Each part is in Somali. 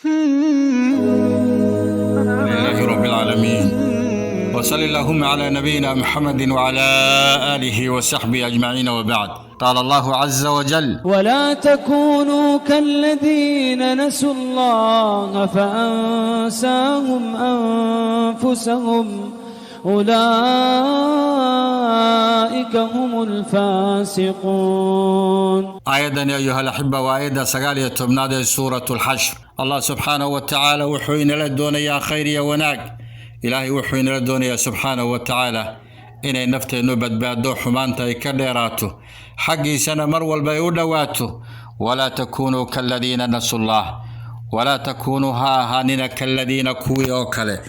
لله رب العالمين، وصل اللهم على نبينا محمد وعلى آله وصحبه أجمعين، وبعد. قال الله عز وجل: ولا تكونوا كالذين نسوا الله فأنساهم أنفسهم أولئك هم الفاسقون. آية أيها الأحبة وآية سقالية تبناد سورة الحشر. الله سبحانه وتعالى وحوين لدون يا خير يا وناك إلهي وحوين لدون يا سبحانه وتعالى إنay nafteennu badbaado xumaanta ay ka dheeraato xaggiisana mar walba ay u dhowaato. walaa takuunuu kaladiina nasullah, walaa takuunuu ha ahaanina kaladiina kuwii oo kale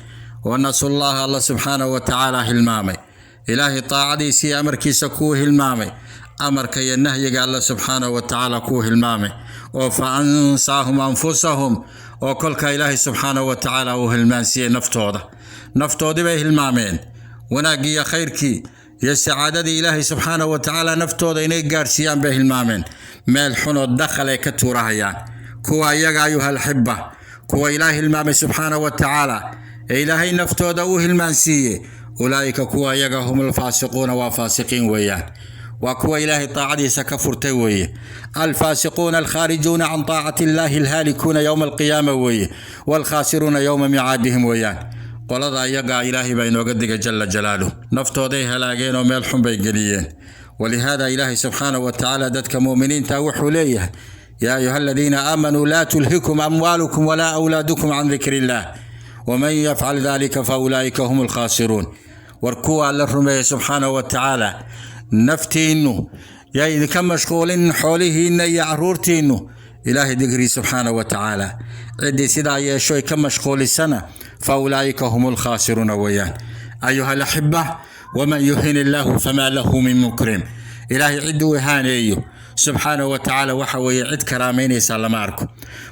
oo nasullaha alla subxaanahu wa tacaala hilmaamay, ilaahay taacadiisa iyo amarkiisa kuu hilmaamay, amarka iyo nahyiga alla subxaanahu wa tacaala kuu hilmaamay, oo fa ansaahum anfusahum, oo kolka ilaahay subxaanahu wa tacaala uu hilmaansiiyey naftoodii bay hilmaameen. wanaagii iyo khayrkii iyo sacaadadii ilaahay subxaanahu wa tacaala naftooda inay gaarsiiyaan bay hilmaameen. meel xunoo dakhal ay ka tuurahayaan. kuwa iyaga ayuha alxibba, kuwa ilaahay hilmaamay subxaanahu wa tacaala ee ilaahay naftooda uu hilmaansiiyey, ulaa'ika kuwa iyaga humul faasiquuna, waa faasiqiin weeyaan. waa kuwa ilaahay taacadiisa ka furtay weeye. alfaasiquuna alkhaarijuuna can taacati illaahi alhaalikuuna yowma alqiyaama weeye, waalkhaasiruuna yowma micaadihim weeyaan. qolada iyaga ilaahay baa inooga digay jalla jalaaluhu, naftooday halaageen oo meel xun bay geliyeen. walihaada ilaahay subxaanahu wa tacaala dadka mu'miniinta wuxuu leeyahay: yaa ayuha aladiina aamanuu laa tulhikum amwaalukum walaa awlaadukum can dikri illaah waman yafcal dalika faulaa'ika hum alkhaasiruun. war kuwa alla rumeeyey subxaanahu wa tacaala, naftiinnu yaa idinka mashquulin xoolihiinna iyo caruurtiinnu ilaahay digrii subxaanahu wa tacaala. ciddii sidaa yeeshoy ka mashquulisana faulaa'ika hum alkhaasiruuna weeyaan. ayuha alaxiba, waman yuhin illaahu famaa lahu min mukrim. ilaahay cidduu ihaaneeyo subxaanahu wa tacaala waxa weeye cid karaamaynaysa lama arko.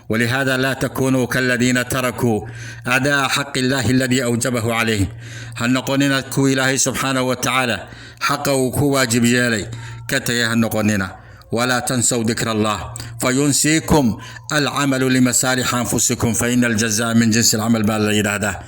walihaada laa takuunuu kaladiina tarakuu adaa xaqi illaahi aladii awjabahu calayhim. ha noqonina kuwii ilaahay subxaanahu wa tacaala xaqa uu ku waajib yeelay ka tegay ha noqonina. ولا تنسوا ذكر الله فينسيكم العمل لمصالح أنفسكم فإن الجزاء من جنس العمل بالإرادة.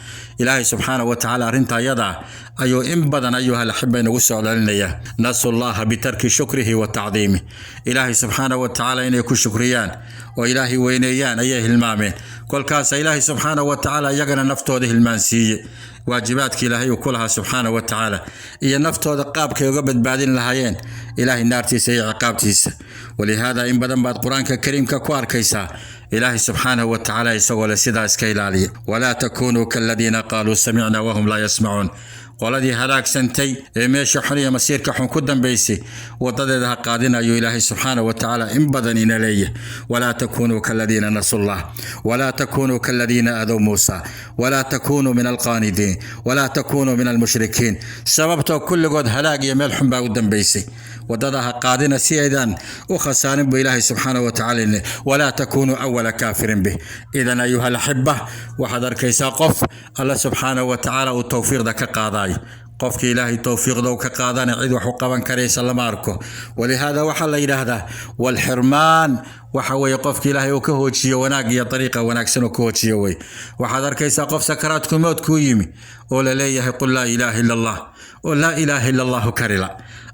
إلهي سبحانه وتعالى رنتا يدا أيو إن بدن أيها الأحبة نوسع لنا نسوا الله بترك شكره وتعظيمه. إلهي سبحانه وتعالى إن يكون شكريان وإلهي وينيان أيه المامين كل كاس إلهي سبحانه وتعالى يقنا نفته هذه المنسية واجباتك إلهي وكلها سبحانه وتعالى إيا نفته دقابك يقبض بعدين لهايين إلهي النار تيسي عقاب تيسي. ولهذا إن بدن بعد قرآن كريم ككوار كيسا إلهي سبحانه وتعالى يسوى لسيدا اسكيلالي. ولا تكونوا كالذين قالوا سمعنا وهم لا يسمعون. qoladii halaag santay ee meesha xuniya masiirka xun ku dambeysay wadadeeda qaadina ayu ilaahay subhanahu wa ta'ala in badan ina leeyahay. wala takunu kalladina nasullah wala takunu kalladina adu Musa wala takunu min alqanidin wala takunu min almushrikin. sababta kulligood halaag iyo meel xun baa u dambeysay wadadaha qaadina si aydan u khasaarin bu ilaahay subhanahu wa ta'ala. wala takunu awwala kafirin bih. idan ayuha alhibba wa hadarkaysa qof Allah subhanahu wa ta'ala u tawfiiqda ka qaaday qofki ilaahay tawfiiqda ka qaadana cid wax u qaban karaysa lama arko. walihada waxa la yiraahdaa wal hirman waxa way qofki ilaahay uu ka hoojiyo wanaag iyo dariiqa wanaagsan oo ka hoojiyo way. waxa arkaysa qof sakaraadku mood ku yimi oo la leeyahay qul la ilaha illa allah oo la ilaha illa allah karila.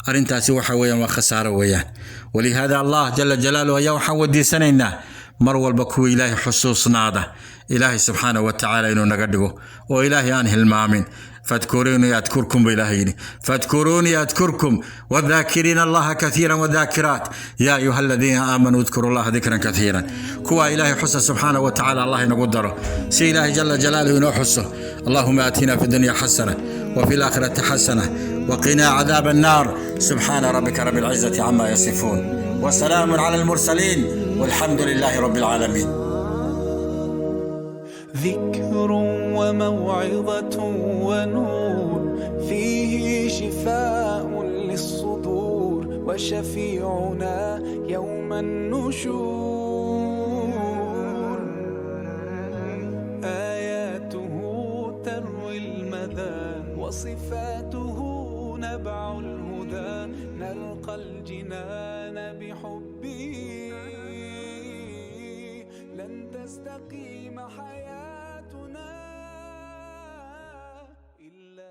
arintaasi waxa weeyaan waa khasaaro weeyaan. walihada allah jalla jalaaluhu ayaa waxa wadiisanayna mar walba ku ilaahay xusuusnaada ilaahay subhanahu wa ta'ala inuu naga dhigo oo ilaahay aan hilmaamin. فاذكروني أذكركم بالله فاذكروني أذكركم والذاكرين الله كثيرا والذاكرات يا أيها الذين آمنوا اذكروا الله ذكرا كثيرا. كوا إلهي حسن سبحانه وتعالى الله نقدره سي إلهي جل جلاله نحسه. اللهم آتنا في الدنيا حسنة وفي الآخرة حسنة وقنا عذاب النار. سبحان ربك رب العزة عما يصفون وسلام على المرسلين والحمد لله رب العالمين. ذكر وموعظة ونور فيه شفاء للصدور وشفيعنا يوم النشور. آياته تروي المدى وصفاته نبع الهدى نلقى الجنان بحبه لن تستقيم حياتنا.